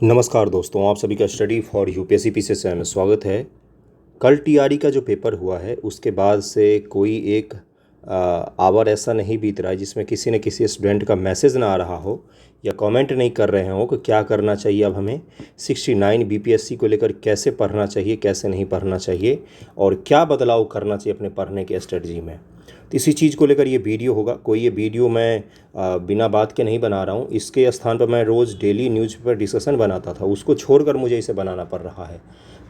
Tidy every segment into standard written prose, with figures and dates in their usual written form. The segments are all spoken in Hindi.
नमस्कार दोस्तों, आप सभी का स्टडी फॉर यूपीएससी पीसीएस में स्वागत है। कल टीआरई का जो पेपर हुआ है उसके बाद से कोई एक आवर ऐसा नहीं बीत रहा है जिसमें किसी न किसी स्टूडेंट का मैसेज ना आ रहा हो या कमेंट नहीं कर रहे हो कि क्या करना चाहिए। अब हमें 69 बीपीएससी को लेकर कैसे पढ़ना चाहिए, कैसे नहीं पढ़ना चाहिए और क्या बदलाव करना चाहिए अपने पढ़ने के स्ट्रेटजी में। तो इसी चीज़ को लेकर ये वीडियो होगा। कोई ये वीडियो मैं बिना बात के नहीं बना रहा हूँ। इसके स्थान पर मैं रोज़ डेली न्यूज़पेपर डिस्कशन बनाता था, उसको छोड़कर मुझे इसे बनाना पड़ रहा है।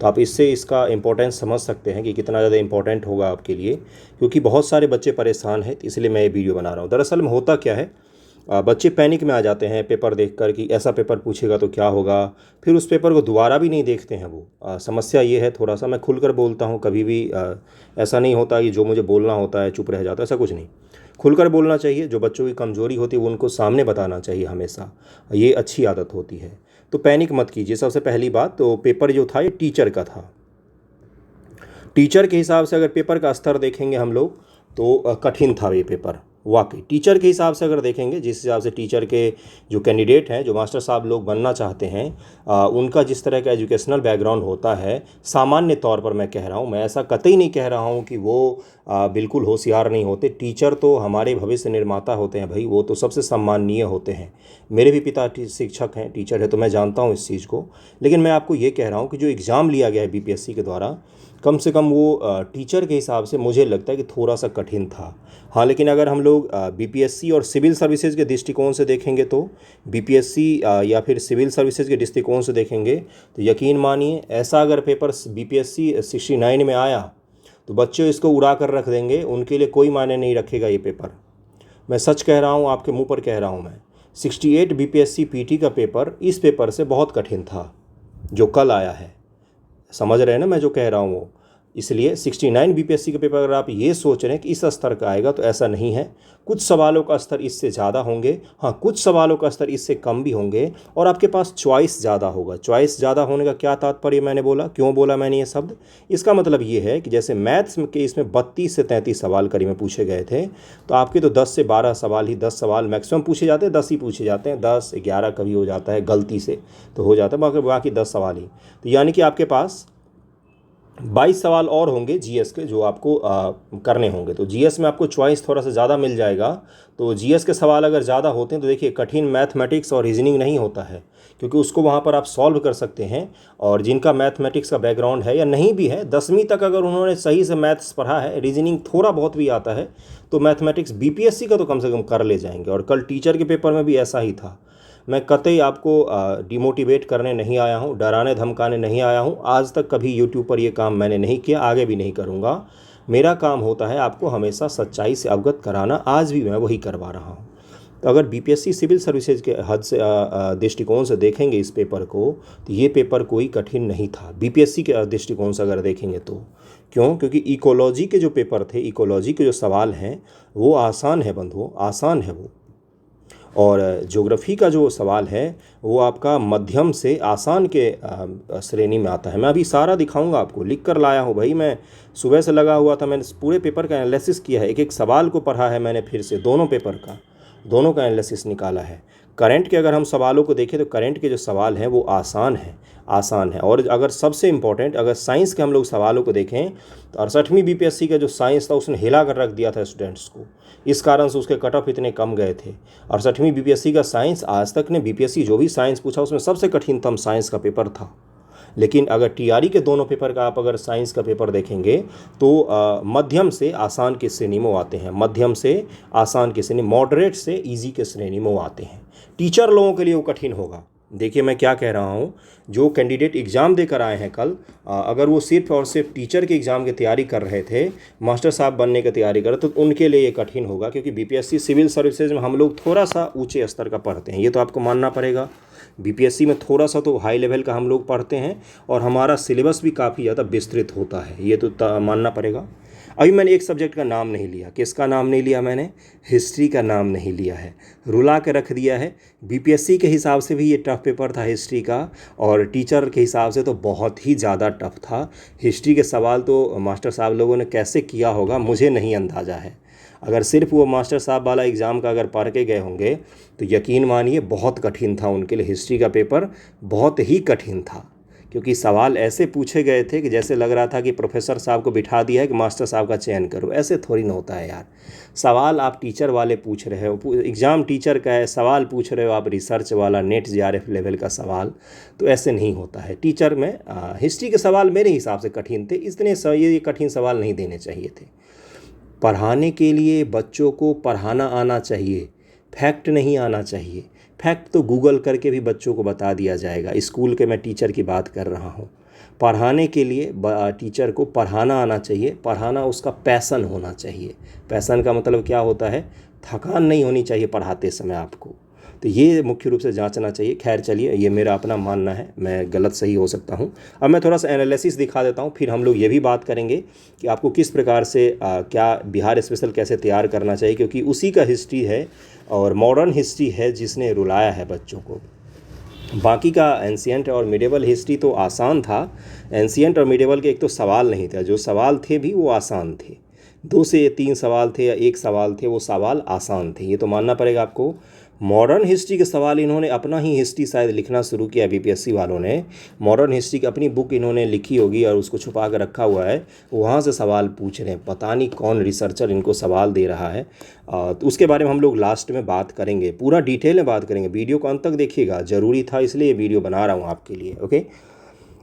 तो आप इससे इसका इम्पोर्टेंस समझ सकते हैं कि कितना ज़्यादा इम्पोर्टेंट होगा आपके लिए, क्योंकि बहुत सारे बच्चे परेशान हैं। तो इसलिए मैं ये वीडियो बना रहा हूँ। दरअसल में होता क्या है, बच्चे पैनिक में आ जाते हैं पेपर देखकर कि ऐसा पेपर पूछेगा तो क्या होगा, फिर उस पेपर को दोबारा भी नहीं देखते हैं वो। समस्या ये है, थोड़ा सा मैं खुलकर बोलता हूँ, कभी भी ऐसा नहीं होता कि जो मुझे बोलना होता है चुप रह जाता है, ऐसा कुछ नहीं। खुलकर बोलना चाहिए, जो बच्चों की कमज़ोरी होती है वो उनको सामने बताना चाहिए हमेशा, ये अच्छी आदत होती है। तो पैनिक मत कीजिए। सबसे पहली बात तो पेपर जो था ये टीचर का था। टीचर के हिसाब से अगर पेपर का स्तर देखेंगे हम लोग तो कठिन था ये पेपर। वाकई टीचर के हिसाब से अगर देखेंगे, जिस हिसाब से टीचर के जो कैंडिडेट हैं, जो मास्टर साहब लोग बनना चाहते हैं, उनका जिस तरह का एजुकेशनल बैकग्राउंड होता है, सामान्य तौर पर मैं कह रहा हूँ, मैं ऐसा कतई नहीं कह रहा हूँ कि वो बिल्कुल होशियार नहीं होते। टीचर तो हमारे भविष्य निर्माता होते हैं भाई, वो तो सबसे सम्माननीय होते हैं। मेरे भी पिता शिक्षक हैं, टीचर है, तो मैं जानता हूँ इस चीज़ को। लेकिन मैं आपको ये कह रहा हूँ कि जो एग्ज़ाम लिया गया है बीपीएससी के द्वारा, कम से कम वो टीचर के हिसाब से मुझे लगता है कि थोड़ा सा कठिन था। हाँ, लेकिन अगर हम लोग बीपीएससी और सिविल सर्विसेज के दृष्टिकोण से देखेंगे तो बीपीएससी या फिर सिविल सर्विसेज के दृष्टिकोण से देखेंगे तो यकीन मानिए, ऐसा अगर पेपर बीपीएससी 69 में आया तो बच्चे इसको उड़ा कर रख देंगे, उनके लिए कोई मायने नहीं रखेगा ये पेपर। मैं सच कह रहा हूँ, आपके मुंह पर कह रहा हूँ मैं। 68 बीपीएससी पीटी का पेपर इस पेपर से बहुत कठिन था जो कल आया है। समझ रहे हैं ना मैं जो कह रहा हूँ वो। इसलिए 69 बीपीएससी का पेपर अगर आप ये सोच रहे हैं कि इस स्तर का आएगा, तो ऐसा नहीं है। कुछ सवालों का स्तर इससे ज़्यादा होंगे, हाँ, कुछ सवालों का स्तर इससे कम भी होंगे, और आपके पास चॉइस ज़्यादा होगा। चॉइस ज़्यादा होने का क्या तात्पर्य मैंने बोला, क्यों बोला मैंने ये शब्द? इसका मतलब ये है कि जैसे मैथ्स के इसमें 32 से 33 सवाल करीब में पूछे गए थे, तो आपके तो 10 से 12 सवाल ही, 10 सवाल मैक्सिमम पूछे जाते हैं, 10 ही पूछे जाते हैं, 10 11 कभी हो जाता है गलती से तो हो जाता है, बाकी 10 सवाल ही। तो यानी कि आपके पास 22 सवाल और होंगे जीएस के, जो आपको करने होंगे। तो जीएस में आपको चॉइस थोड़ा सा ज़्यादा मिल जाएगा। तो जीएस के सवाल अगर ज़्यादा होते हैं तो देखिए, कठिन मैथमेटिक्स और रीजनिंग नहीं होता है, क्योंकि उसको वहाँ पर आप सॉल्व कर सकते हैं। और जिनका मैथमेटिक्स का बैकग्राउंड है या नहीं भी है, 10वीं तक अगर उन्होंने सही से मैथ्स पढ़ा है, रीजनिंग थोड़ा बहुत भी आता है, तो मैथमेटिक्स बीपीएससी का तो कम से कम कर ले जाएंगे। और कल टीचर के पेपर में भी ऐसा ही था। मैं कतई आपको डिमोटिवेट करने नहीं आया हूँ, डराने धमकाने नहीं आया हूँ। आज तक कभी यूट्यूब पर ये काम मैंने नहीं किया, आगे भी नहीं करूँगा। मेरा काम होता है आपको हमेशा सच्चाई से अवगत कराना, आज भी मैं वही करवा रहा हूँ। तो अगर बीपीएससी सिविल सर्विसेज के हद से दृष्टिकोण से देखेंगे इस पेपर को, तो ये पेपर कोई कठिन नहीं था बीपीएससी के दृष्टिकोण से अगर देखेंगे तो। क्यों? क्योंकि इकोलॉजी के जो पेपर थे, इकोलॉजी के जो सवाल हैं वो आसान है बंधुओं, आसान है वो। और ज्योग्राफी का जो सवाल है वो आपका मध्यम से आसान के श्रेणी में आता है। मैं अभी सारा दिखाऊंगा आपको, लिख कर लाया हूँ भाई। मैं सुबह से लगा हुआ था, मैंने पूरे पेपर का एनालिसिस किया है, एक एक सवाल को पढ़ा है मैंने, फिर से दोनों पेपर का, दोनों का एनालिसिस निकाला है। करंट के अगर हम सवालों को देखें तो करंट के जो सवाल हैं वो आसान है, आसान है। और अगर सबसे इम्पोर्टेंट, अगर साइंस के हम लोग सवालों को देखें तो 68वीं बीपीएससी का जो साइंस था उसने हिला कर रख दिया था स्टूडेंट्स को। इस कारण से उसके कट ऑफ इतने कम गए थे। 68वीं बीपीएससी का साइंस, आज तक ने बीपीएससी जो भी साइंस पूछा उसमें सबसे कठिनतम साइंस का पेपर था। लेकिन अगर टीआरई के दोनों पेपर का आप अगर साइंस का पेपर देखेंगे तो मध्यम से आसान की श्रेणी में आते हैं, मध्यम से आसान की श्रेणी, मॉडरेट से इजी के श्रेणी में आते हैं। टीचर लोगों के लिए वो कठिन होगा। देखिए मैं क्या कह रहा हूँ, जो कैंडिडेट एग्ज़ाम देकर आए हैं कल, अगर वो सिर्फ और सिर्फ टीचर के एग्ज़ाम की तैयारी कर रहे थे, मास्टर साहब बनने की तैयारी कर रहे, तो उनके लिए ये कठिन होगा। क्योंकि बीपीएससी सिविल सर्विसेज में हम लोग थोड़ा सा ऊंचे स्तर का पढ़ते हैं, ये तो आपको मानना पड़ेगा। बीपीएससी में थोड़ा सा तो हाई लेवल का हम लोग पढ़ते हैं, और हमारा सिलेबस भी काफ़ी ज़्यादा विस्तृत होता है, ये तो मानना पड़ेगा। अभी मैंने एक सब्जेक्ट का नाम नहीं लिया। किसका नाम नहीं लिया मैंने? हिस्ट्री का नाम नहीं लिया है, रुला के रख दिया है। बीपीएससी के हिसाब से भी ये टफ पेपर था हिस्ट्री का, और टीचर के हिसाब से तो बहुत ही ज़्यादा टफ था। हिस्ट्री के सवाल तो मास्टर साहब लोगों ने कैसे किया होगा मुझे नहीं अंदाज़ा है। अगर सिर्फ वो मास्टर साहब वाला एग्ज़ाम का अगर पढ़ के गए होंगे तो यकीन मानिए बहुत कठिन था उनके लिए। हिस्ट्री का पेपर बहुत ही कठिन था, क्योंकि सवाल ऐसे पूछे गए थे कि जैसे लग रहा था कि प्रोफेसर साहब को बिठा दिया है कि मास्टर साहब का चयन करो। ऐसे थोड़ी ना होता है यार। सवाल आप टीचर वाले पूछ रहे हो, एग्ज़ाम टीचर का है, सवाल पूछ रहे हो आप रिसर्च वाला नेट जेआरएफ लेवल का सवाल, तो ऐसे नहीं होता है। टीचर में हिस्ट्री के सवाल मेरे हिसाब से कठिन थे, इतने ये कठिन सवाल नहीं देने चाहिए थे। पढ़ाने के लिए बच्चों को पढ़ाना आना चाहिए, फैक्ट नहीं आना चाहिए। फैक्ट तो गूगल करके भी बच्चों को बता दिया जाएगा। स्कूल के मैं टीचर की बात कर रहा हूँ। पढ़ाने के लिए टीचर को पढ़ाना आना चाहिए, पढ़ाना उसका पैशन होना चाहिए। पैशन का मतलब क्या होता है? थकान नहीं होनी चाहिए पढ़ाते समय आपको। तो ये मुख्य रूप से जांचना चाहिए। खैर चलिए, ये मेरा अपना मानना है, मैं गलत सही हो सकता हूँ। अब मैं थोड़ा सा एनालिसिस दिखा देता हूँ, फिर हम लोग ये भी बात करेंगे कि आपको किस प्रकार से क्या बिहार स्पेशल कैसे तैयार करना चाहिए, क्योंकि उसी का हिस्ट्री है और मॉडर्न हिस्ट्री है जिसने रुलाया है बच्चों को। बाकी का एंशियंट और मिडेवल हिस्ट्री तो आसान था। एंशियंट और मिडेवल के एक तो सवाल नहीं था, जो सवाल थे भी वो आसान थे। 2 से 3 सवाल थे या 1 सवाल थे, वो सवाल आसान थे, ये तो मानना पड़ेगा आपको। मॉडर्न हिस्ट्री के सवाल इन्होंने अपना ही हिस्ट्री शायद लिखना शुरू किया, बीपीएससी वालों ने मॉडर्न हिस्ट्री की अपनी बुक इन्होंने लिखी होगी और उसको छुपा कर रखा हुआ है, वहाँ से सवाल पूछ रहे हैं। पता नहीं कौन रिसर्चर इनको सवाल दे रहा है। तो उसके बारे में हम लोग लास्ट में बात करेंगे, पूरा डिटेल में बात करेंगे। वीडियो को अंत तक देखिएगा, ज़रूरी था इसलिए ये वीडियो बना रहा हूँ आपके लिए, ओके।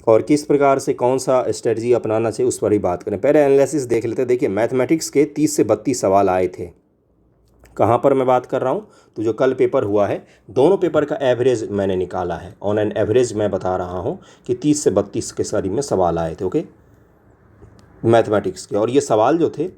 और किस प्रकार से कौन सा स्ट्रेटजी अपनाना चाहिए उस पर ही बात करें। पहले एनालिसिस देख लेते हैं। देखिए, मैथमेटिक्स के 30 से 32 सवाल आए थे। कहाँ पर मैं बात कर रहा हूँ? तो जो कल पेपर हुआ है, दोनों पेपर का एवरेज मैंने निकाला है। ऑन एन एवरेज मैं बता रहा हूँ कि 30 से 32 के करीब में सवाल आए थे, ओके, मैथमेटिक्स के। और ये सवाल जो थे,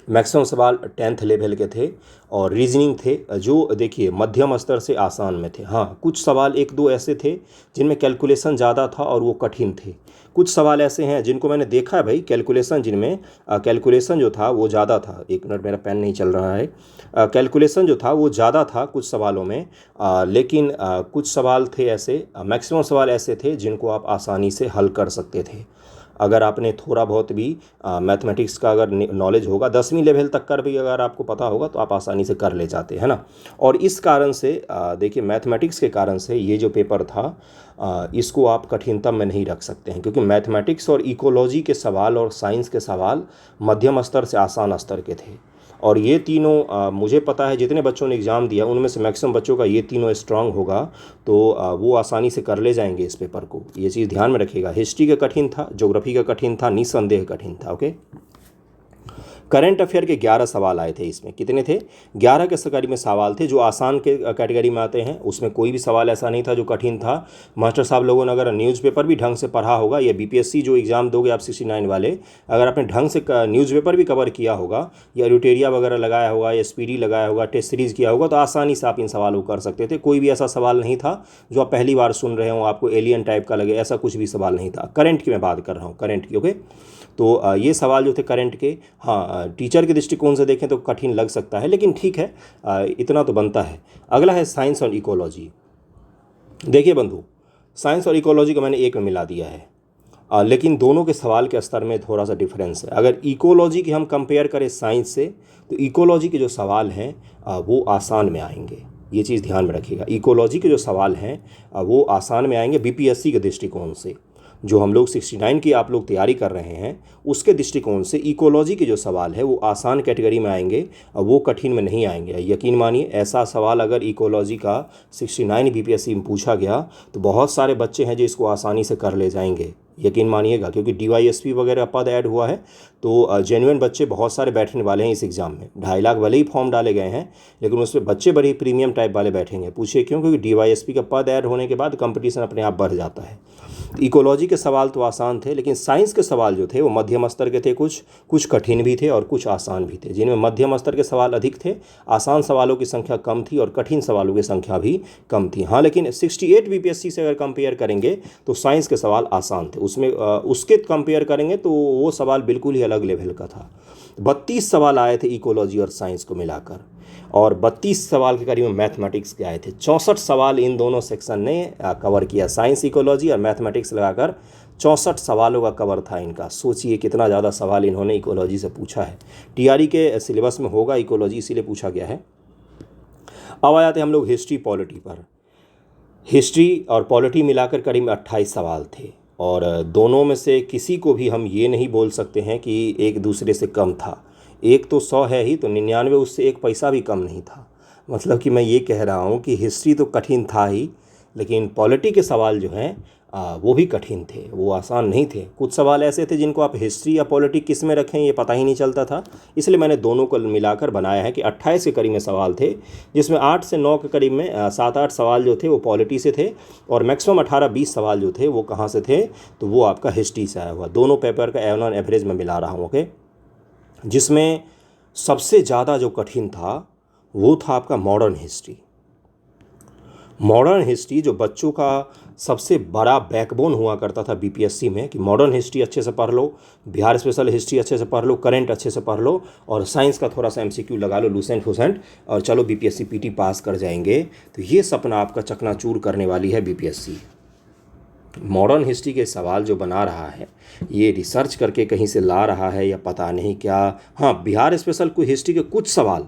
मैक्सिमम सवाल 10th लेवल के थे और रीजनिंग थे, जो देखिए मध्यम स्तर से आसान में थे। हाँ, कुछ सवाल 1-2 ऐसे थे जिनमें कैलकुलेशन ज़्यादा था और वो कठिन थे। कुछ सवाल ऐसे हैं जिनको मैंने देखा है भाई, कैलकुलेशन जिनमें कैलकुलेशन जो था वो ज़्यादा था। एक मिनट, मेरा पेन नहीं चल रहा है। कैलकुलेशन जो था वो ज़्यादा था कुछ सवालों में, लेकिन कुछ सवाल थे ऐसे, मैक्सिमम सवाल ऐसे थे जिनको आप आसानी से हल कर सकते थे। अगर आपने थोड़ा बहुत भी मैथमेटिक्स का अगर नॉलेज होगा, 10वीं लेवल तक का भी अगर आपको पता होगा तो आप आसानी से कर ले जाते हैं ना। और इस कारण से देखिए, मैथमेटिक्स के कारण से ये जो पेपर था इसको आप कठिनतम में नहीं रख सकते हैं, क्योंकि मैथमेटिक्स और इकोलॉजी के सवाल और साइंस के सवाल मध्यम स्तर से आसान स्तर के थे। और ये तीनों मुझे पता है जितने बच्चों ने एग्ज़ाम दिया उनमें से मैक्सिमम बच्चों का ये तीनों स्ट्रांग होगा, तो वो आसानी से कर ले जाएंगे इस पेपर को। ये चीज़ ध्यान में रखिएगा। हिस्ट्री का कठिन था, ज्योग्राफी का कठिन था, निस्संदेह कठिन था, ओके। करंट अफेयर के 11 सवाल आए थे। इसमें कितने थे? 11 के कैटेगरी में सवाल थे जो आसान के कैटेगरी में आते हैं। उसमें कोई भी सवाल ऐसा नहीं था जो कठिन था। मास्टर साहब लोगों ने अगर न्यूज़पेपर भी ढंग से पढ़ा होगा, या बीपीएससी जो एग्ज़ाम दोगे आप 69 वाले, अगर आपने ढंग से न्यूज़पेपर भी कवर किया होगा, या यूटेरिया वगैरह लगाया होगा, या स्पीडी लगाया होगा, टेस्ट सीरीज़ किया होगा, तो आसानी से आप इन सवालों को कर सकते थे। कोई भी ऐसा सवाल नहीं था जो आप पहली बार सुन रहे हो आपको एलियन टाइप का लगे, ऐसा कुछ भी सवाल नहीं था। करंट की मैं बात कर रहा हूँ, करंट की, ओके। तो ये सवाल जो थे करंट के, हाँ, टीचर के दृष्टिकोण से देखें तो कठिन लग सकता है, लेकिन ठीक है, इतना तो बनता है। अगला है साइंस और इकोलॉजी। देखिए बंधु, साइंस और इकोलॉजी को मैंने एक में मिला दिया है, लेकिन दोनों के सवाल के स्तर में थोड़ा सा डिफरेंस है। अगर इकोलॉजी की हम कंपेयर करें साइंस से, तो इकोलॉजी के जो सवाल हैं वो आसान में आएंगे। ये चीज़ ध्यान में रखिएगा। इकोलॉजी के जो सवाल हैं वो आसान में आएंगे बीपीएससी के दृष्टिकोण से। जो हम लोग 69 की आप लोग तैयारी कर रहे हैं उसके दृष्टिकोण से इकोलॉजी के जो सवाल है वो आसान कैटेगरी में आएंगे, वो कठिन में नहीं आएंगे। यकीन मानिए, ऐसा सवाल अगर इकोलॉजी का 69 बीपीएससी में पूछा गया तो बहुत सारे बच्चे हैं जो इसको आसानी से कर ले जाएंगे, यकीन मानिएगा। क्योंकि डीवाईएसपी वगैरह पद ऐड हुआ है, तो जेन्युइन बच्चे बहुत सारे बैठने वाले हैं इस एग्ज़ाम में। 2.5 लाख भले ही फॉर्म डाले गए हैं, लेकिन उसमें बच्चे बड़े प्रीमियम टाइप वाले बैठेंगे। पूछिए क्यों? क्योंकि डीवाईएसपी का पद ऐड होने के बाद कंपटीशन अपने आप बढ़ जाता है। इकोलॉजी के सवाल तो आसान थे, लेकिन साइंस के सवाल जो थे वो मध्यम स्तर के थे। कुछ कठिन भी थे और कुछ आसान भी थे। जिनमें मध्यम स्तर के सवाल अधिक थे, आसान सवालों की संख्या कम थी और कठिन सवालों की संख्या भी कम थी। हाँ, लेकिन 68 बीपीएससी से अगर कंपेयर करेंगे तो साइंस के सवाल आसान थे। उसमें उसके कंपेयर करेंगे तो वो सवाल बिल्कुल ही अलग लेवल का था। 32 सवाल आए थे इकोलॉजी और साइंस को मिलाकर। और 32 सवाल के करीब मैथमेटिक्स के आए थे। 64 सवाल इन दोनों सेक्शन ने कवर किया, साइंस, इकोलॉजी और मैथमेटिक्स लगाकर 64 सवालों का कवर था इनका। सोचिए कितना ज़्यादा सवाल इन्होंने इकोलॉजी से पूछा है। टीआरई के सिलेबस में होगा इकोलॉजी, इसीलिए पूछा गया है। अब आ जाते हैं हम लोग हिस्ट्री पॉलिटी पर। हिस्ट्री और पॉलिटी मिलाकर करीब 28 सवाल थे और दोनों में से किसी को भी हम ये नहीं बोल सकते हैं कि एक दूसरे से कम था। एक तो 100 है ही, तो 99 उससे एक पैसा भी कम नहीं था। मतलब कि मैं ये कह रहा हूँ कि हिस्ट्री तो कठिन था ही, लेकिन पॉलिटी के सवाल जो हैं वो भी कठिन थे, वो आसान नहीं थे। कुछ सवाल ऐसे थे जिनको आप हिस्ट्री या पॉलिटी किस में रखें ये पता ही नहीं चलता था, इसलिए मैंने दोनों को मिलाकर बनाया है कि 28 के करीब में सवाल थे, जिसमें 8 से 9 के करीब में 7-8 सवाल जो थे वो पॉलिटी से थे और मैक्सिमम 18-20 सवाल जो थे वो कहाँ से थे, तो वो आपका हिस्ट्री से आया हुआ। दोनों पेपर का ऑन एवरेज में मिला रहा हूँ, ओके। जिसमें सबसे ज़्यादा जो कठिन था वो था आपका मॉडर्न हिस्ट्री। मॉडर्न हिस्ट्री जो बच्चों का सबसे बड़ा बैकबोन हुआ करता था बीपीएससी में, कि मॉडर्न हिस्ट्री अच्छे से पढ़ लो, बिहार स्पेशल हिस्ट्री अच्छे से पढ़ लो, करंट अच्छे से पढ़ लो और साइंस का थोड़ा सा एमसीक्यू लगा लो लूसेंट फुसेंट और चलो बीपीएससी पीटी पास कर जाएंगे। तो ये सपना आपका चकनाचूर करने वाली है बीपीएससी। मॉडर्न हिस्ट्री के सवाल जो बना रहा है ये रिसर्च करके कहीं से ला रहा है या पता नहीं क्या। हाँ, बिहार स्पेशल को हिस्ट्री के कुछ सवाल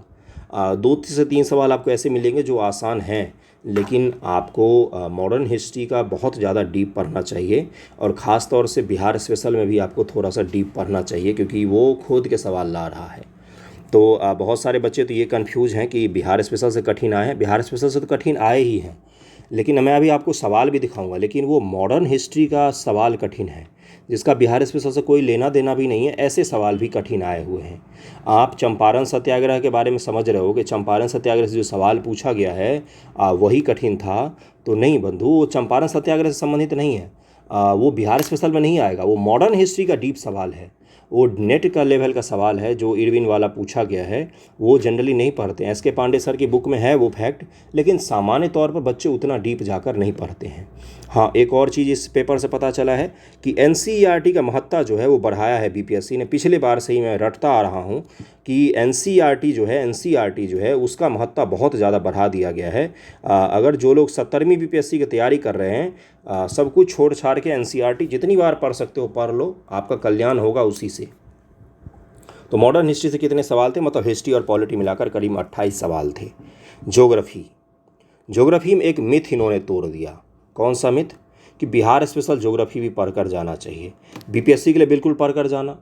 2 से 3 सवाल आपको ऐसे मिलेंगे जो आसान हैं, लेकिन आपको मॉडर्न हिस्ट्री का बहुत ज़्यादा डीप पढ़ना चाहिए और ख़ास तौर से बिहार स्पेशल में भी आपको थोड़ा सा डीप पढ़ना चाहिए, क्योंकि वो खुद के सवाल ला रहा है। तो बहुत सारे बच्चे तो ये कंफ्यूज हैं कि बिहार स्पेशल से कठिन आए हैं। बिहार स्पेशल से तो कठिन आए ही हैं, लेकिन मैं अभी आपको सवाल भी दिखाऊंगा, लेकिन वो मॉडर्न हिस्ट्री का सवाल कठिन है जिसका बिहार स्पेशल से कोई लेना देना भी नहीं है। ऐसे सवाल भी कठिन आए हुए हैं। आप चंपारण सत्याग्रह के बारे में समझ रहे हो कि चंपारण सत्याग्रह से जो सवाल पूछा गया है वही कठिन था, तो नहीं बंधु, वो चंपारण सत्याग्रह से संबंधित नहीं है। वो बिहार स्पेशल में नहीं आएगा। वो मॉडर्न हिस्ट्री का डीप सवाल है, वो नेट का लेवल का सवाल है जो इरविन वाला पूछा गया है। वो जनरली नहीं पढ़ते हैं। एस के पांडे सर की बुक में है वो फैक्ट, लेकिन सामान्य तौर पर बच्चे उतना डीप जाकर नहीं पढ़ते हैं। हाँ, एक और चीज़ इस पेपर से पता चला है कि एनसीईआरटी का महत्ता जो है वो बढ़ाया है बीपीएससी ने। पिछले बार से ही मैं रटता आ रहा हूँ कि एनसीईआरटी जो है उसका महत्ता बहुत ज़्यादा बढ़ा दिया गया है। अगर जो लोग 70वीं बीपीएससी की तैयारी कर रहे हैं, सब कुछ छोड़ छाड़ के एनसीईआरटी जितनी बार पढ़ सकते हो पढ़ लो, आपका कल्याण होगा उसी से। तो मॉडर्न हिस्ट्री से कितने सवाल थे, मतलब हिस्ट्री और पॉलिटी मिलाकर करीब 28 सवाल थे। ज्योग्राफी में एक मिथ इन्होंने तोड़ दिया। कौन सा मिथ? कि बिहार स्पेशल ज्योग्राफी भी पढ़कर जाना चाहिए। बीपीएससी के लिए बिल्कुल पढ़कर जाना,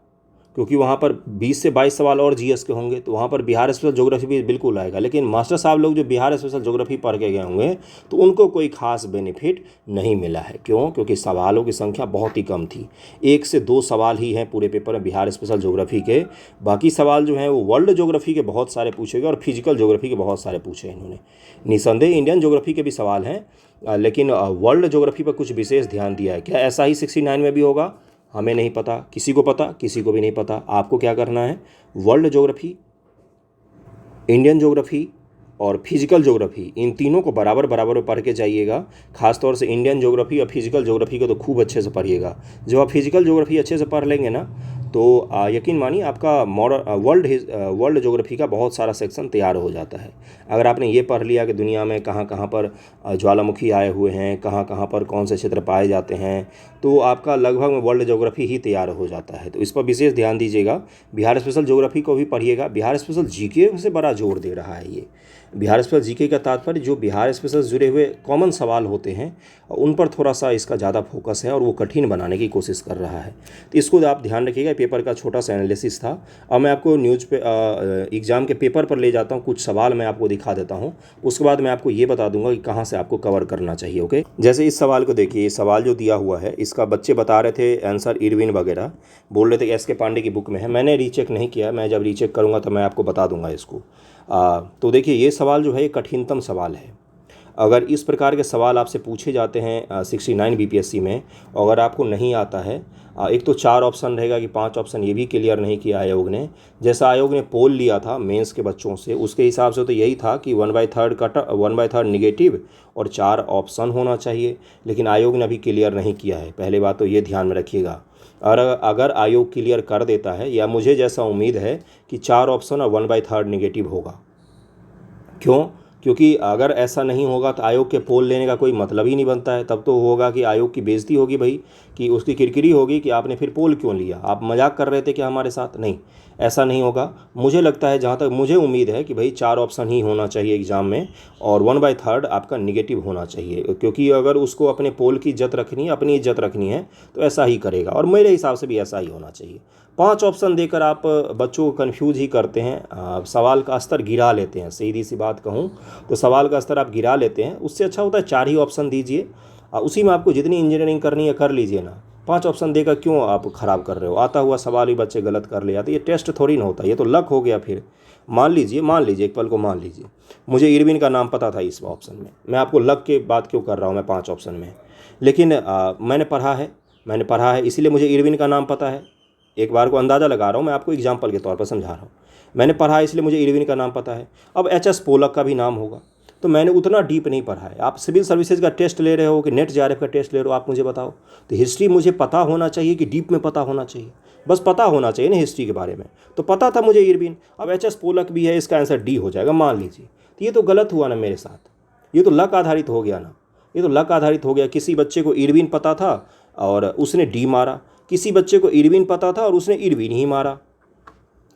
क्योंकि वहाँ पर 20 से 22 सवाल और जीएस के होंगे, तो वहाँ पर बिहार स्पेशल ज्योग्राफी भी बिल्कुल आएगा। लेकिन मास्टर साहब लोग जो बिहार स्पेशल ज्योग्राफी पढ़ के गए होंगे तो उनको कोई खास बेनिफिट नहीं मिला है। क्यों? क्योंकि सवालों की संख्या बहुत ही कम थी। 1 से 2 सवाल ही हैं पूरे पेपर में बिहार स्पेशल ज्योग्राफी के। बाकी सवाल जो हैं वो वर्ल्ड ज्योग्राफी के बहुत सारे पूछे गए और फिजिकल ज्योग्राफी के बहुत सारे पूछे इन्होंने। निसंदेह इंडियन ज्योग्राफी के भी सवाल हैं, लेकिन वर्ल्ड ज्योग्राफी पर कुछ विशेष ध्यान दिया है। क्या ऐसा ही 69 में भी होगा? हमें नहीं पता, किसी को पता, किसी को भी नहीं पता। आपको क्या करना है, वर्ल्ड ज्योग्राफी, इंडियन ज्योग्राफी और फिजिकल ज्योग्राफी, इन तीनों को बराबर बराबर पढ़ के जाइएगा। खासतौर से इंडियन ज्योग्राफी और फिजिकल ज्योग्राफी को तो खूब अच्छे से पढ़िएगा। जब आप फिजिकल ज्योग्राफी अच्छे से पढ़ लेंगे ना, तो यकीन मानिए आपका वर्ल्ड ज्योग्राफी का बहुत सारा सेक्शन तैयार हो जाता है। अगर आपने ये पढ़ लिया कि दुनिया में कहाँ कहाँ पर ज्वालामुखी आए हुए हैं, कहाँ कहाँ पर कौन से क्षेत्र पाए जाते हैं, तो आपका लगभग में वर्ल्ड ज्योग्राफी ही तैयार हो जाता है। तो इस पर विशेष ध्यान दीजिएगा। बिहार स्पेशल ज्योग्राफी को भी पढ़िएगा। बिहार स्पेशल जीके से बड़ा जोर दे रहा है ये। बिहार स्पेशल जीके का तात्पर्य जो बिहार स्पेशल से जुड़े हुए कॉमन सवाल होते हैं उन पर थोड़ा सा इसका ज़्यादा फोकस है और वो कठिन बनाने की कोशिश कर रहा है। तो इसको आप ध्यान रखिएगा। पेपर का छोटा सा एनालिसिस था। अब मैं आपको एग्ज़ाम के पेपर पर ले जाता हूँ। कुछ सवाल मैं आपको दिखा देता हूँ, उसके बाद मैं आपको ये बता दूंगा कि कहाँ से आपको कवर करना चाहिए। ओके, जैसे इस सवाल को देखिए। सवाल जो दिया हुआ है इसका बच्चे बता रहे थे आंसर इरविन वगैरह, बोल रहे थे कि एस के पांडे की बुक में है। मैंने रीचेक नहीं किया, मैं जब रीचेक करूँगा तो मैं आपको बता दूंगा इसको। तो देखिए ये सवाल जो है ये कठिनतम सवाल है। अगर इस प्रकार के सवाल आपसे पूछे जाते हैं 69 बीपीएससी में, अगर आपको नहीं आता है, एक तो 4 ऑप्शन रहेगा कि 5 ऑप्शन ये भी क्लियर नहीं किया आयोग ने। जैसा आयोग ने पोल लिया था मेंस के बच्चों से, उसके हिसाब से तो यही था कि 1/3 निगेटिव और 4 ऑप्शन होना चाहिए, लेकिन आयोग ने अभी क्लियर नहीं किया है। पहले बात तो ये ध्यान में रखिएगा। और अगर आयोग क्लियर कर देता है, या मुझे जैसा उम्मीद है कि 4 ऑप्शन और 1/3 निगेटिव होगा, क्यों? क्योंकि अगर ऐसा नहीं होगा तो आयोग के पोल लेने का कोई मतलब ही नहीं बनता है। तब तो होगा कि आयोग की बेइज्जती होगी भाई, कि उसकी किरकिरी होगी कि आपने फिर पोल क्यों लिया, आप मजाक कर रहे थे क्या हमारे साथ? नहीं, ऐसा नहीं होगा। मुझे लगता है, जहाँ तक मुझे उम्मीद है, कि भाई 4 ऑप्शन ही होना चाहिए एग्ज़ाम में, और 1/3 आपका निगेटिव होना चाहिए। क्योंकि अगर उसको अपने पोल की इज्जत रखनी है, अपनी इज्जत रखनी है, तो ऐसा ही करेगा, और मेरे हिसाब से भी ऐसा ही होना चाहिए। 5 ऑप्शन देकर आप बच्चों को कन्फ्यूज ही करते हैं, सवाल का स्तर गिरा लेते हैं। सीधी सी बात कहूँ तो सवाल का स्तर आप गिरा लेते हैं। उससे अच्छा होता है 4 ही ऑप्शन दीजिए, उसी में आपको जितनी इंजीनियरिंग करनी है कर लीजिए ना। 5 ऑप्शन देकर क्यों आप ख़राब कर रहे हो? आता हुआ सवाल ही बच्चे गलत कर ले जाते, ये टेस्ट थोड़ी ना होता, ये तो लक हो गया फिर। मान लीजिए एक पल को मान लीजिए, मुझे इरविन का नाम पता था इस ऑप्शन में, मैं आपको लक की बात क्यों कर रहा हूँ मैं 5 ऑप्शन में? लेकिन मैंने पढ़ा है इसीलिए मुझे इरविन का नाम पता है। एक बार को अंदाज़ा लगा रहा हूँ, मैं आपको एग्जाम्पल के तौर पर समझा रहा हूँ। मैंने पढ़ा है इसलिए मुझे इरविन का नाम पता है। अब एच.एस. पोलक का भी नाम होगा, तो मैंने उतना डीप नहीं पढ़ा है। आप सिविल सर्विसेज का टेस्ट ले रहे हो कि नेट जेआरएफ का टेस्ट ले रहे हो, आप मुझे बताओ। तो हिस्ट्री मुझे पता होना चाहिए कि डीप में पता होना चाहिए? बस पता होना चाहिए ना हिस्ट्री के बारे में, तो पता था मुझे इरविन। अब एच.एस. पोलक भी है, इसका आंसर डी हो जाएगा मान लीजिए। तो ये तो गलत हुआ ना मेरे साथ, ये तो लक आधारित हो गया ना, ये तो लक आधारित हो गया। किसी बच्चे को इरविन पता था और उसने डी मारा, किसी बच्चे को इरविन पता था और उसने इरविन ही मारा।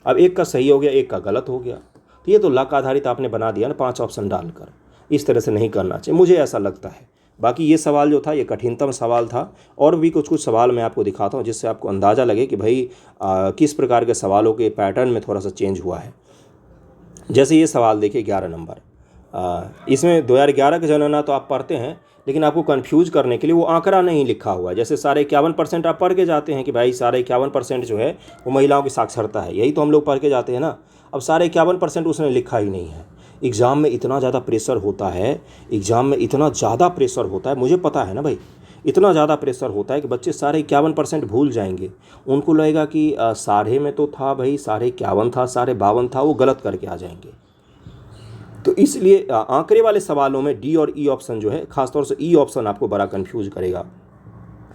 अब एक का सही हो गया, एक का गलत हो गया। तो ये तो लक आधारित आपने बना दिया ना 5 ऑप्शन डालकर। इस तरह से नहीं करना चाहिए, मुझे ऐसा लगता है। बाकी ये सवाल जो था ये कठिनतम सवाल था, और भी कुछ कुछ सवाल मैं आपको दिखाता हूँ जिससे आपको अंदाज़ा लगे कि भाई किस प्रकार के सवालों के पैटर्न में थोड़ा सा चेंज हुआ है। जैसे ये सवाल देखिए 11 नंबर, इसमें 2011 का जनगणना तो आप पढ़ते हैं, लेकिन आपको कंफ्यूज करने के लिए वो आंकड़ा नहीं लिखा हुआ है। जैसे साढ़े 51% आप पढ़ के जाते हैं कि भाई साढ़े 51% जो है वो महिलाओं की साक्षरता है, यही तो हम लोग पढ़ के जाते हैं ना। अब साढ़े 51% उसने लिखा ही नहीं है। एग्ज़ाम में इतना ज़्यादा प्रेशर होता है, एग्ज़ाम में इतना ज़्यादा प्रेशर होता है, मुझे पता है ना भाई, इतना ज़्यादा प्रेशर होता है कि बच्चे साढ़े 51% भूल जाएंगे। उनको लगेगा कि साढ़े में तो था भाई, साढ़े 51 था, साढ़े 52 था, वो गलत करके आ जाएंगे। तो इसलिए आंकड़े वाले सवालों में डी और ई ऑप्शन जो है, खासतौर से ई ऑप्शन आपको बड़ा कंफ्यूज करेगा,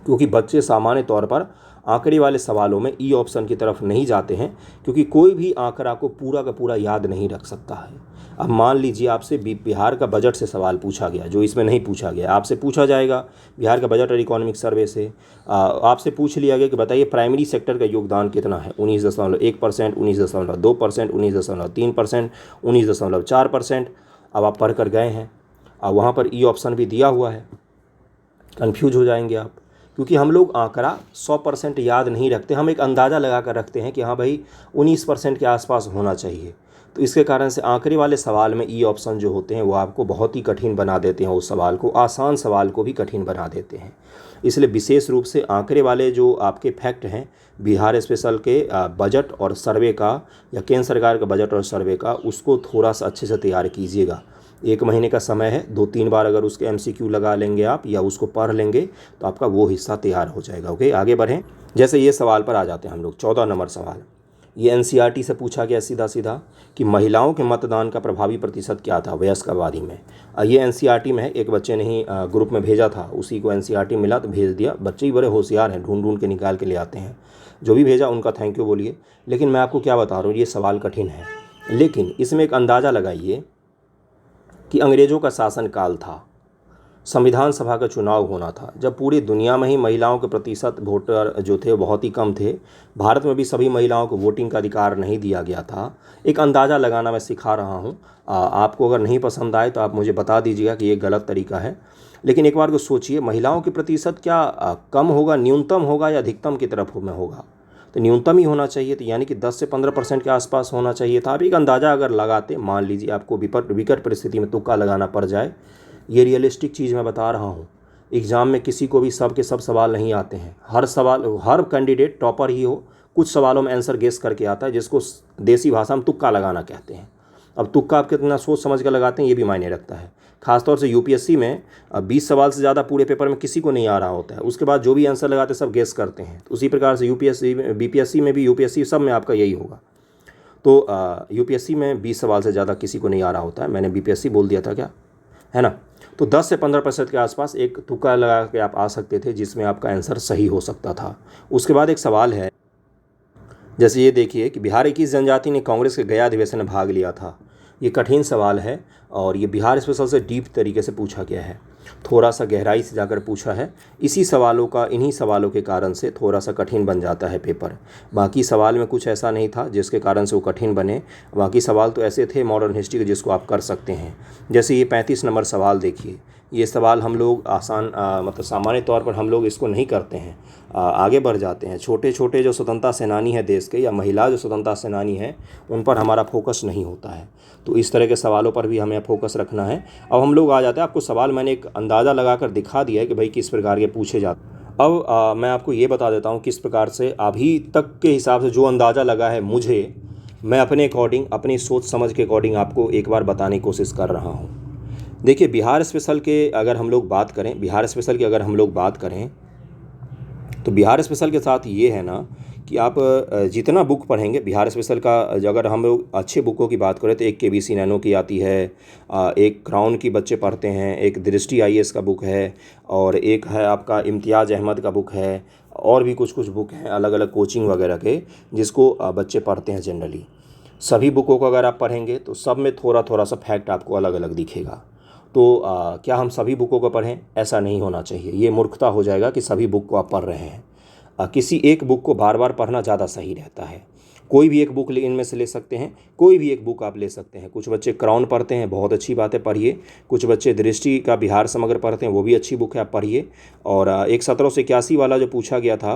क्योंकि बच्चे सामान्य तौर पर आंकड़े वाले सवालों में ई ऑप्शन की तरफ नहीं जाते हैं, क्योंकि कोई भी आंकड़ा को पूरा का पूरा याद नहीं रख सकता है। अब मान लीजिए आपसे बिहार का बजट से सवाल पूछा गया, जो इसमें नहीं पूछा गया, आपसे पूछा जाएगा बिहार का बजट और इकोनॉमिक सर्वे से। आपसे पूछ लिया गया कि बताइए प्राइमरी सेक्टर का योगदान कितना है, 19.1%, 19.2%, 19.3%, 19.4%। अब आप पढ़ कर गए हैं, अब वहाँ पर ई ऑप्शन भी दिया हुआ है, कन्फ्यूज हो जाएंगे आप। क्योंकि हम लोग आंकड़ा 100% याद नहीं रखते, हम एक अंदाज़ा लगा कर रखते हैं कि हाँ भाई 19% के आसपास होना चाहिए। तो इसके कारण से आंकड़े वाले सवाल में ई ऑप्शन जो होते हैं वो आपको बहुत ही कठिन बना देते हैं, उस सवाल को, आसान सवाल को भी कठिन बना देते हैं। इसलिए विशेष रूप से आंकड़े वाले जो आपके फैक्ट हैं बिहार स्पेशल के बजट और सर्वे का, या केंद्र सरकार का बजट और सर्वे का, उसको थोड़ा सा अच्छे से तैयार कीजिएगा। 1 महीने का समय है, 2-3 बार अगर उसके MCQ लगा लेंगे आप या उसको पढ़ लेंगे तो आपका वो हिस्सा तैयार हो जाएगा। ओके, आगे बढ़ें। जैसे ये सवाल पर आ जाते हैं हम लोग, 14 नंबर सवाल। ये NCERT से पूछा गया सीधा सीधा कि महिलाओं के मतदान का प्रभावी प्रतिशत क्या था वयस्क आबादी में। ये NCERT में है, एक बच्चे ने ही ग्रुप में भेजा था, उसी को NCERT मिला तो भेज दिया। बच्चे ही बड़े होशियार हैं, ढूंढ ढूंढ के निकाल के ले आते हैं। जो भी भेजा उनका थैंक यू बोलिए। लेकिन मैं आपको क्या बता रहा हूँ, ये सवाल कठिन है, लेकिन इसमें एक अंदाज़ा लगाइए कि अंग्रेज़ों का शासनकाल था, संविधान सभा का चुनाव होना था, जब पूरी दुनिया में ही महिलाओं के प्रतिशत वोटर जो थे वो बहुत ही कम थे। भारत में भी सभी महिलाओं को वोटिंग का अधिकार नहीं दिया गया था। एक अंदाज़ा लगाना मैं सिखा रहा हूँ, आपको अगर नहीं पसंद आए तो आप मुझे बता दीजिएगा कि ये गलत तरीका है। लेकिन एक बार को सोचिए, महिलाओं के प्रतिशत क्या कम होगा, न्यूनतम होगा, या अधिकतम की तरफ में होगा? तो न्यूनतम ही होना चाहिए, तो यानी कि 10 से 15% के आसपास होना चाहिए था। आप एक अंदाज़ा अगर लगाते, मान लीजिए आपको विकट परिस्थिति में तुक्का लगाना पड़ जाए, ये रियलिस्टिक चीज़ मैं बता रहा हूँ। एग्ज़ाम में किसी को भी सब के सब सवाल नहीं आते हैं, हर कैंडिडेट टॉपर ही हो, कुछ सवालों में आंसर गेस करके आता है, जिसको देसी भाषा में तुक्का लगाना कहते हैं। अब तुक्का आप कितना सोच समझ कर लगाते हैं ये भी मायने रखता है। खासतौर से UPSC में 20 सवाल से ज़्यादा पूरे पेपर में किसी को नहीं आ रहा होता है, उसके बाद जो भी आंसर लगाते सब गेस करते हैं। तो उसी प्रकार से UPSC में, BPSC में भी, UPSC सब में आपका यही होगा। तो UPSC में 20 सवाल से ज़्यादा किसी को नहीं आ रहा होता है, मैंने BPSC बोल दिया था क्या, है ना? तो 10 से 15% के आसपास एक तुक्का लगा के आप आ सकते थे, जिसमें आपका आंसर सही हो सकता था। उसके बाद एक सवाल है, जैसे ये देखिए कि बिहार 21 जनजाति ने कांग्रेस के गया अधिवेशन में भाग लिया था। ये कठिन सवाल है और ये बिहार स्पेशल से डीप तरीके से पूछा गया है, थोड़ा सा गहराई से जाकर पूछा है। इन्हीं सवालों के कारण से थोड़ा सा कठिन बन जाता है पेपर। बाकी सवाल में कुछ ऐसा नहीं था जिसके कारण से वो कठिन बने। बाकी सवाल तो ऐसे थे मॉडर्न हिस्ट्री के जिसको आप कर सकते हैं। जैसे ये 35 नंबर सवाल देखिए, ये सवाल हम लोग मतलब सामान्य तौर पर हम लोग इसको नहीं करते हैं, आगे बढ़ जाते हैं। छोटे छोटे जो स्वतंत्रता सेनानी हैं देश के, या महिला जो स्वतंत्रता सेनानी हैं, उन पर हमारा फोकस नहीं होता है। तो इस तरह के सवालों पर भी हमें फोकस रखना है। अब हम लोग आ जाते हैं, आपको सवाल मैंने एक अंदाज़ा लगाकर दिखा दिया है कि भाई किस प्रकार के पूछे जाते हैं। अब मैं आपको ये बता देता हूँ किस प्रकार से अभी तक के हिसाब से जो अंदाज़ा लगा है मुझे, मैं अपने अकॉर्डिंग, अपनी सोच समझ के अकॉर्डिंग आपको एक बार बताने की कोशिश कर रहा हूँ। देखिए, बिहार स्पेशल की अगर हम लोग बात करें तो बिहार स्पेशल के साथ ये है ना कि आप जितना बुक पढ़ेंगे बिहार स्पेशल का, अगर हम लोग अच्छे बुकों की बात करें तो एक केबीसी नैनो की आती है, एक क्राउन की बच्चे पढ़ते हैं, एक दृष्टि आईएएस का बुक है, और एक है आपका इम्तियाज़ अहमद का बुक है, और भी कुछ बुक हैं अलग अलग कोचिंग वगैरह के जिसको बच्चे पढ़ते हैं जनरली। सभी बुकों को अगर आप पढ़ेंगे तो सब में थोड़ा थोड़ा सा फैक्ट आपको अलग अलग दिखेगा। तो क्या हम सभी बुकों को पढ़ें? ऐसा नहीं होना चाहिए। ये मूर्खता हो जाएगा कि सभी बुक को आप पढ़ रहे हैं। किसी एक बुक को बार बार पढ़ना ज़्यादा सही रहता है। कोई भी एक बुक इनमें से ले सकते हैं, कोई भी एक बुक आप ले सकते हैं। कुछ बच्चे क्राउन पढ़ते हैं, बहुत अच्छी बात है, पढ़िए। कुछ बच्चे दृष्टि का बिहार समग्र पढ़ते हैं, वो भी अच्छी बुक है, आप पढ़िए। और एक 1781 वाला जो पूछा गया था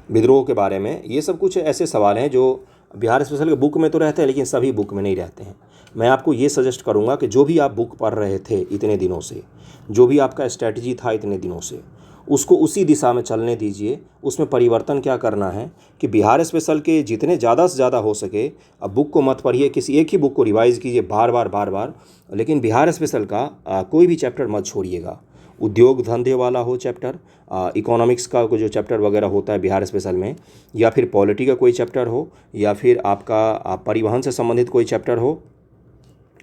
विद्रोह के बारे में, ये सब कुछ ऐसे सवाल हैं जो बिहार स्पेशल के बुक में तो रहते हैं लेकिन सभी बुक में नहीं रहते हैं। मैं आपको ये सजेस्ट करूँगा कि जो भी आप बुक पढ़ रहे थे इतने दिनों से, जो भी आपका स्ट्रैटेजी था इतने दिनों से, उसको उसी दिशा में चलने दीजिए। उसमें परिवर्तन क्या करना है कि बिहार स्पेशल के जितने ज़्यादा से ज़्यादा हो सके अब बुक को मत पढ़िए, किसी एक ही बुक को रिवाइज़ कीजिए बार बार, लेकिन बिहार स्पेशल का कोई भी चैप्टर मत छोड़िएगा। उद्योग धंधे वाला हो चैप्टर, इकोनॉमिक्स का जो चैप्टर वगैरह होता है बिहार स्पेशल में, या फिर पॉलिटी का कोई चैप्टर हो, या फिर आपका परिवहन से संबंधित कोई चैप्टर हो,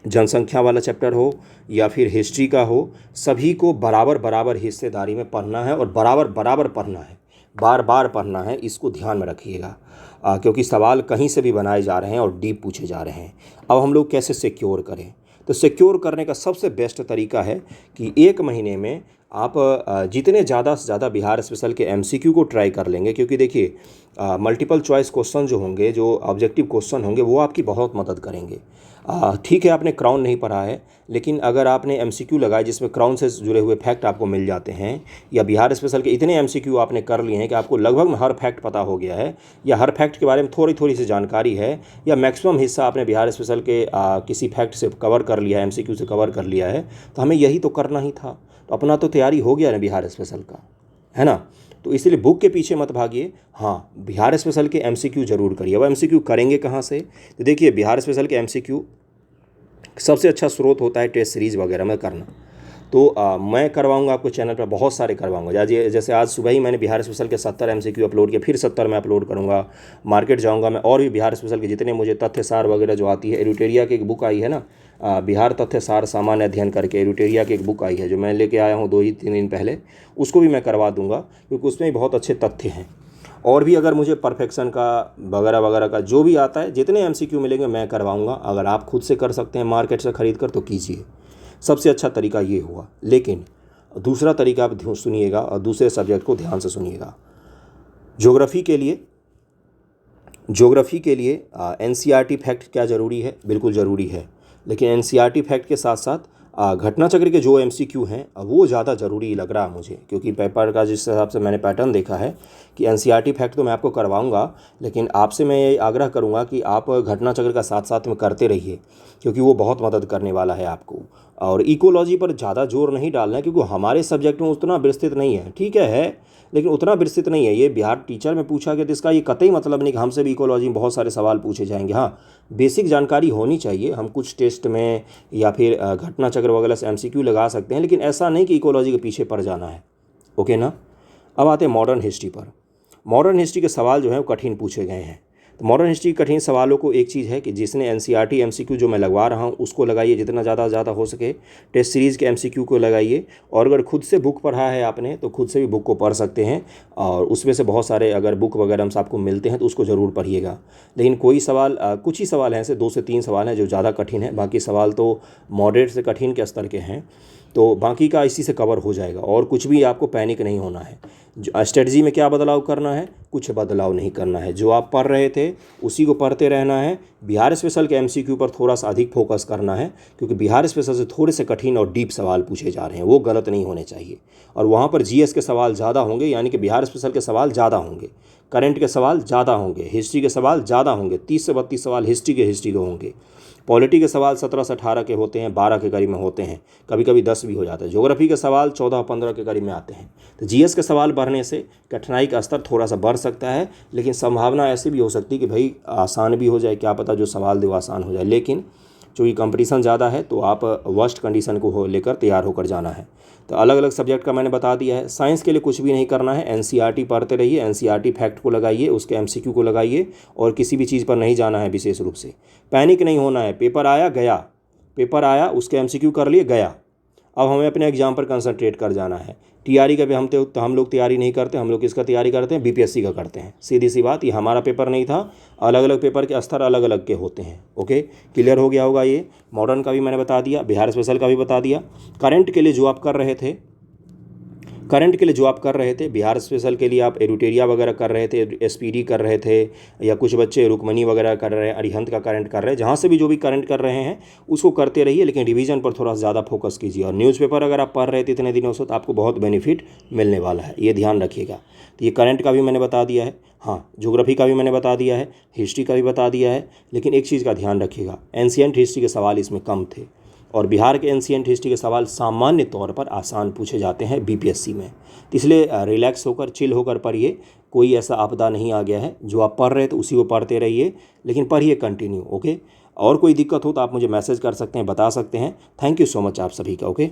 जनसंख्या वाला चैप्टर हो, या फिर हिस्ट्री का हो, सभी को बराबर हिस्सेदारी में पढ़ना है और बराबर पढ़ना है, बार बार पढ़ना है। इसको ध्यान में रखिएगा क्योंकि सवाल कहीं से भी बनाए जा रहे हैं और डीप पूछे जा रहे हैं। अब हम लोग कैसे सिक्योर करें? तो सिक्योर करने का सबसे बेस्ट तरीका है कि एक महीने में आप जितने ज़्यादा से ज़्यादा बिहार स्पेशल के एमसीक्यू को ट्राई कर लेंगे, क्योंकि देखिए मल्टीपल चॉइस क्वेश्चन जो होंगे, जो ऑब्जेक्टिव क्वेश्चन होंगे, वो आपकी बहुत मदद करेंगे। ठीक है, आपने क्राउन नहीं पढ़ा है, लेकिन अगर आपने एमसीक्यू लगाए जिसमें क्राउन से जुड़े हुए फैक्ट आपको मिल जाते हैं, या बिहार स्पेशल के इतने एमसीक्यू आपने कर लिए हैं कि आपको लगभग हर फैक्ट पता हो गया है, या हर फैक्ट के बारे में थोड़ी सी जानकारी है, या मैक्सिमम हिस्सा आपने बिहार स्पेशल के किसी फैक्ट से कवर कर लिया है, एमसीक्यू से कवर कर लिया है, तो हमें यही तो करना ही था। तो अपना तो तैयारी हो गया ना बिहार स्पेशल का, है ना? तो इसलिए बुक के पीछे मत भागिए। हाँ, बिहार स्पेशल के एमसीक्यू जरूर करिए। अब एमसीक्यू करेंगे कहाँ से? तो देखिए, बिहार स्पेशल के एमसीक्यू सबसे अच्छा स्रोत होता है टेस्ट सीरीज़ वगैरह में करना। तो मैं करवाऊंगा आपको चैनल पर, बहुत सारे करवाऊंगा। जैसे आज सुबह ही मैंने बिहार स्पेशल के 70 एमसीक्यू अपलोड किए, फिर 70 मैं अपलोड करूंगा। मार्केट जाऊंगा मैं और भी बिहार स्पेशल के जितने मुझे तथ्य सार वगैरह जो आती है, एरुटेरिया की एक बुक आई है ना, बिहार तथ्य सार सामान्य अध्ययन करके एरुटेरिया की एक बुक आई है जो मैं लेके आया हूँ 2-3 दिन पहले, उसको भी मैं करवा दूंगा क्योंकि उसमें भी बहुत अच्छे तथ्य हैं। और भी अगर मुझे परफेक्शन का वगैरह का जो भी आता है, जितने एमसीक्यू मिलेंगे मैं करवाऊंगा। अगर आप खुद से कर सकते हैं मार्केट से ख़रीद कर तो कीजिए, सबसे अच्छा तरीका ये हुआ। लेकिन दूसरा तरीका आप सुनिएगा और दूसरे सब्जेक्ट को ध्यान से सुनिएगा। ज्योग्राफी के लिए एनसीईआरटी फैक्ट क्या ज़रूरी है? बिल्कुल ज़रूरी है, लेकिन एनसीईआरटी फैक्ट के साथ साथ घटना चक्र के जो एमसीक्यू हैं वो ज़्यादा ज़रूरी लग रहा है मुझे, क्योंकि पेपर का जिस हिसाब से मैंने पैटर्न देखा है कि एनसीईआरटी फैक्ट तो मैं आपको करवाऊंगा, लेकिन आपसे मैं ये आग्रह करूंगा कि आप घटना चक्र का साथ साथ में करते रहिए, क्योंकि वो बहुत मदद करने वाला है आपको। और इकोलॉजी पर ज़्यादा जोर नहीं डालना है, क्योंकि हमारे सब्जेक्ट में उतना विस्तृत नहीं है। ठीक है, लेकिन उतना विस्तृत नहीं है। ये बिहार टीचर में पूछा गया तो इसका ये कतई मतलब नहीं कि हमसे भी इकोलॉजी में बहुत सारे सवाल पूछे जाएंगे। हाँ, बेसिक जानकारी होनी चाहिए। हम कुछ टेस्ट में या फिर घटना चक्र वगैरह से एमसीक्यू लगा सकते हैं, लेकिन ऐसा नहीं कि इकोलॉजी के पीछे पड़ जाना है। ओके ना? अब आते हैं मॉडर्न हिस्ट्री पर। मॉडर्न हिस्ट्री के सवाल जो हैं वो कठिन पूछे गए हैं। तो मॉडर्न हिस्ट्री कठिन सवालों को एक चीज़ है कि जिसने एनसीईआरटी एमसीक्यू जो मैं लगवा रहा हूँ उसको लगाइए, जितना ज़्यादा हो सके टेस्ट सीरीज़ के एमसीक्यू को लगाइए। और अगर खुद से बुक पढ़ा है आपने तो खुद से भी बुक को पढ़ सकते हैं, और उसमें से बहुत सारे अगर बुक वगैरह हम आपको मिलते हैं तो उसको ज़रूर पढ़िएगा। लेकिन कोई सवाल कुछ ही सवाल हैं, ऐसे 2 से 3 सवाल हैं जो ज़्यादा कठिन है, बाकी सवाल तो मॉडरेट से कठिन के स्तर के हैं, तो बाकी का इसी से कवर हो जाएगा। और कुछ भी आपको पैनिक नहीं होना है। जो स्ट्रेटजी में क्या बदलाव करना है, कुछ बदलाव नहीं करना है, जो आप पढ़ रहे थे उसी को पढ़ते रहना है। बिहार स्पेशल के एमसीक्यू पर थोड़ा सा अधिक फोकस करना है, क्योंकि बिहार स्पेशल से थोड़े से कठिन और डीप सवाल पूछे जा रहे हैं, वो गलत नहीं होने चाहिए। और वहाँ पर जीएस के सवाल ज़्यादा होंगे, यानी कि बिहार स्पेशल के सवाल ज़्यादा होंगे, करंट के सवाल ज़्यादा होंगे, हिस्ट्री के सवाल ज़्यादा होंगे। 30 से 32 सवाल हिस्ट्री के होंगे। पॉलिटी के सवाल 17 से 18 के होते हैं, 12 के करीब में होते हैं, कभी कभी 10 भी हो जाता है। ज्योग्राफी के सवाल 14-15 के करीब में आते हैं। तो जीएस के सवाल बढ़ने से कठिनाई का स्तर थोड़ा सा बढ़ सकता है, लेकिन संभावना ऐसी भी हो सकती है कि भाई आसान भी हो जाए, क्या पता जो सवाल दे वो आसान हो जाए। लेकिन चूँकि कंपटीशन ज़्यादा है तो आप वर्स्ट कंडीशन को लेकर तैयार होकर जाना है। तो अलग अलग सब्जेक्ट का मैंने बता दिया है। साइंस के लिए कुछ भी नहीं करना है, एनसीईआरटी पढ़ते रहिए, एनसीईआरटी फैक्ट को लगाइए, उसके एमसीक्यू को लगाइए, और किसी भी चीज़ पर नहीं जाना है विशेष रूप से। पैनिक नहीं होना है, पेपर आया गया, पेपर आया उसके एमसीक्यू कर लिए गया। अब हमें अपने एग्जाम पर कंसंट्रेट कर जाना है। टीआरई का भी हम लोग तैयारी नहीं करते, हम लोग किसका तैयारी करते हैं, बीपीएससी का करते हैं। सीधी सी बात, ये हमारा पेपर नहीं था, अलग अलग पेपर के स्तर अलग अलग के होते हैं। ओके, क्लियर हो गया होगा। ये मॉडर्न का भी मैंने बता दिया, बिहार स्पेशल का भी बता दिया। करंट के लिए जो आप कर रहे थे, बिहार स्पेशल के लिए आप एरुटेरिया वगैरह कर रहे थे, एसपीडी कर रहे थे, या कुछ बच्चे रुकमनी वगैरह कर रहे हैं, अरिहंत का करंट कर रहे हैं, जहाँ से भी जो भी करंट कर रहे हैं उसको करते रहिए, लेकिन रिवीजन पर थोड़ा ज़्यादा फोकस कीजिए। और न्यूज़पेपर अगर आप पढ़ रहे थे इतने दिनों से तो आपको बहुत बेनिफिट मिलने वाला है, ये ध्यान रखिएगा। तो ये करंट का भी मैंने बता दिया है, हाँ, ज्योग्राफी का भी मैंने बता दिया है, हिस्ट्री का भी बता दिया है। लेकिन एक चीज़ का ध्यान रखिएगा, एंशिएंट हिस्ट्री के सवाल इसमें कम थे, और बिहार के एंशिएंट हिस्ट्री के सवाल सामान्य तौर पर आसान पूछे जाते हैं बीपीएससी में। इसलिए रिलैक्स होकर, चिल होकर पढ़िए, कोई ऐसा आपदा नहीं आ गया है। जो आप पढ़ रहे थे उसी को पढ़ते रहिए, लेकिन पढ़िए कंटिन्यू। ओके, और कोई दिक्कत हो तो आप मुझे मैसेज कर सकते हैं, बता सकते हैं। थैंक यू सो मच आप सभी का। ओके।